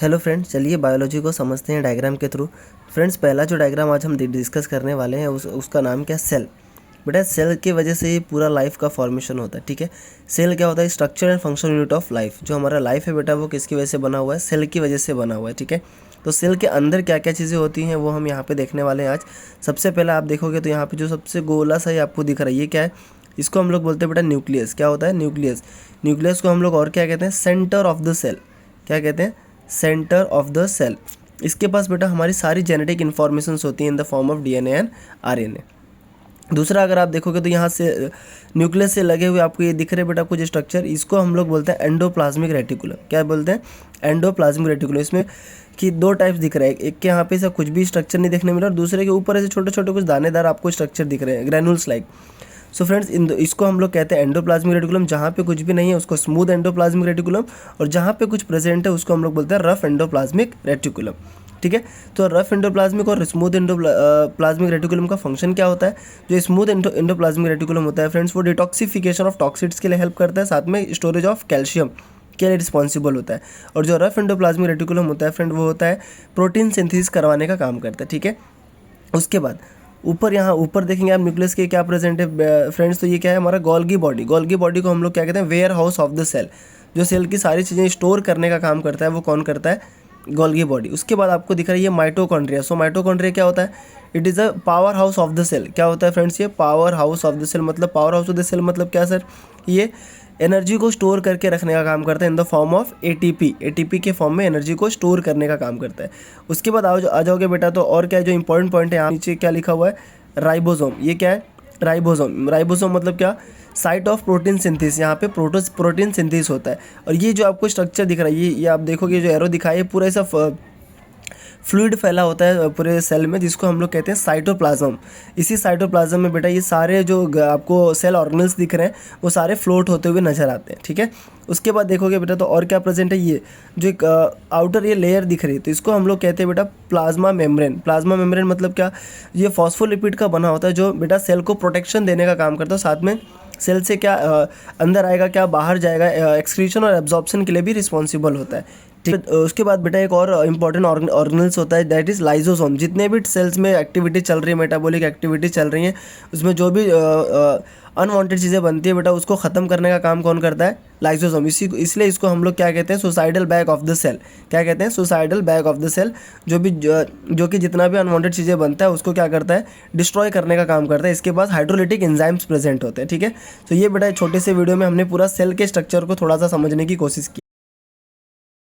Hello friends, चलिए biology को समझते हैं डायग्राम के थ्रू। फ्रेंड्स, पहला जो डायग्राम आज हम डिस्कस करने वाले हैं उसका नाम क्या है? सेल। बेटा, सेल की वजह से ही पूरा लाइफ का फॉर्मेशन होता है। ठीक है, सेल क्या होता है? Structure and function unit of life. जो हमारा लाइफ है बेटा, वो किसकी वजह से बना हुआ है? सेल की वजह से बना हुआ है। ठीक है, तो सेल के अंदर क्या क्या चीज़ें होती हैं वो हम यहाँ पे देखने वाले हैं आज। सबसे पहले आप देखोगे तो यहाँ पे जो सबसे गोला सा ही आपको दिख रहा है, ये क्या है? इसको हम लोग बोलते हैं बेटा न्यूक्लियस। क्या होता है? न्यूक्लियस। न्यूक्लियस को हम लोग और क्या कहते हैं? Centre of the cell. क्या कहते हैं? Centre of the cell. इसके पास बेटा हमारी सारी जेनेटिक इन्फॉर्मेशंस होती हैं in the form of DNA and RNA. दूसरा, अगर आप देखोगे तो यहाँ से न्यूक्लियस से लगे हुए आपको ये दिख रहे बेटा कुछ स्ट्रक्चर, इसको हम लोग बोलते हैं एंडोप्लाज्मिक रेटिकुलम। क्या बोलते हैं? Endoplasmic reticulum. इसमें कि दो टाइप्स दिख रहे हैं, एक के यहाँ पे ऐसा कुछ भी स्ट्रक्चर नहीं देखने मिला और दूसरे के ऊपर ऐसे छोटे छोटे कुछ दानेदार आपको स्ट्रक्चर दिख रहे हैं, ग्रैनुल्स लाइक। सो फ्रेंड्स, इसको हम लोग कहते हैं एंडोप्लाज्मिक रेटिकुलम। जहाँ पे कुछ भी नहीं है उसको स्मूथ एंडोप्लाज्मिक रेटिकुलम, और जहाँ पे कुछ प्रेजेंट है उसको हम लोग बोलते हैं रफ एंडोप्लाज्मिक रेटिकुलम। ठीक है, तो रफ एंडोप्लाज्मिक और स्मूथ एंडोप्लाज्मिक रेटिकुलम का फंक्शन क्या होता है? जो स्मूथ एंडोप्लाज्मिक रेटिकुलम होता है फ्रेंड्स, वो डिटॉक्सिफिकेशन ऑफ टॉक्सिड्स के लिए हेल्प करता है, साथ में स्टोरेज ऑफ कैल्शियम के लिए रिस्पॉन्सिबल होता है। और जो रफ एंडोप्लाज्मिक रेटिकुलम होता है फ्रेंड, वो होता है प्रोटीन सिंथेसिस करवाने का काम करता है। ठीक है, उसके बाद यहाँ ऊपर देखेंगे आप न्यूक्लियस के क्या प्रेजेंट है फ्रेंड्स, तो ये क्या है? हमारा गोल्गी बॉडी। गोल्गी बॉडी को हम लोग क्या कहते हैं? Warehouse of the cell. जो सेल की सारी चीज़ें स्टोर करने का काम करता है वो कौन करता है? Golgi body. उसके बाद आपको दिख रहा है ये माइटोकॉन्ड्रिया। सो माइटोकॉन्ड्रिया क्या होता है? It is a powerhouse of the cell. क्या होता है फ्रेंड्स? ये powerhouse of the cell. मतलब powerhouse of the cell मतलब क्या सर? ये एनर्जी को स्टोर करके रखने का काम करता है इन the form of ATP. ATP के फॉर्म में एनर्जी को स्टोर करने का काम करता है। उसके बाद आ जाओगे बेटा तो और क्या है जो इंपॉर्टेंट पॉइंट है? यहाँ नीचे क्या लिखा हुआ है? राइबोसोम। ये क्या है? राइबोसोम। राइबोसोम मतलब क्या? Site of protein synthesis. यहाँ पे प्रोटीन सिंथेसिस होता है। और ये जो आपको स्ट्रक्चर दिख रहा है, ये आप देखोगे जो एरो दिखाई है पूरा ऐसा फ्लूइड फैला होता है पूरे सेल में, जिसको हम लोग कहते हैं साइटोप्लाज्म। इसी साइटोप्लाज्म में बेटा ये सारे जो आपको सेल ऑर्गेनल्स दिख रहे हैं वो सारे फ्लोट होते हुए नजर आते हैं। ठीक है, उसके बाद देखोगे बेटा तो और क्या प्रेजेंट है? ये जो एक आउटर ये लेयर दिख रही है, तो इसको हम लोग कहते हैं बेटा प्लाज्मा मेम्ब्रेन। प्लाज्मा मेम्ब्रेन मतलब क्या? ये फॉस्फोलिपिड का बना होता है जो बेटा सेल को प्रोटेक्शन देने का काम करता है, साथ में सेल से क्या अंदर आएगा, क्या बाहर जाएगा, एक्सक्रीशन और एब्जॉर्प्शन के लिए भी रिस्पॉन्सिबल होता है। ठीक है, उसके बाद बेटा एक और इंपॉर्टेंट ऑर्गेनल्स होता है, दैट इज लाइजोसोम। जितने भी सेल्स में एक्टिविटी चल रही है, मेटाबॉलिक एक्टिविटी चल रही है, उसमें जो भी अनवांटेड चीज़ें बनती है बेटा उसको ख़त्म करने का काम कौन करता है? लाइजोसोम। इसलिए इसको हम लोग क्या कहते हैं? Suicidal bag of the cell. क्या कहते हैं? Suicidal bag of the cell. जो कि जितना भी अनवांटेड चीज़ें बनता है उसको क्या करता है? डिस्ट्रॉय करने का काम करता है। इसके पास हाइड्रोलिटिक एंजाइम्स प्रेजेंट होते हैं। ठीक है, तो ये बेटा छोटे से वीडियो में हमने पूरा सेल के स्ट्रक्चर को थोड़ा सा समझने की कोशिश की।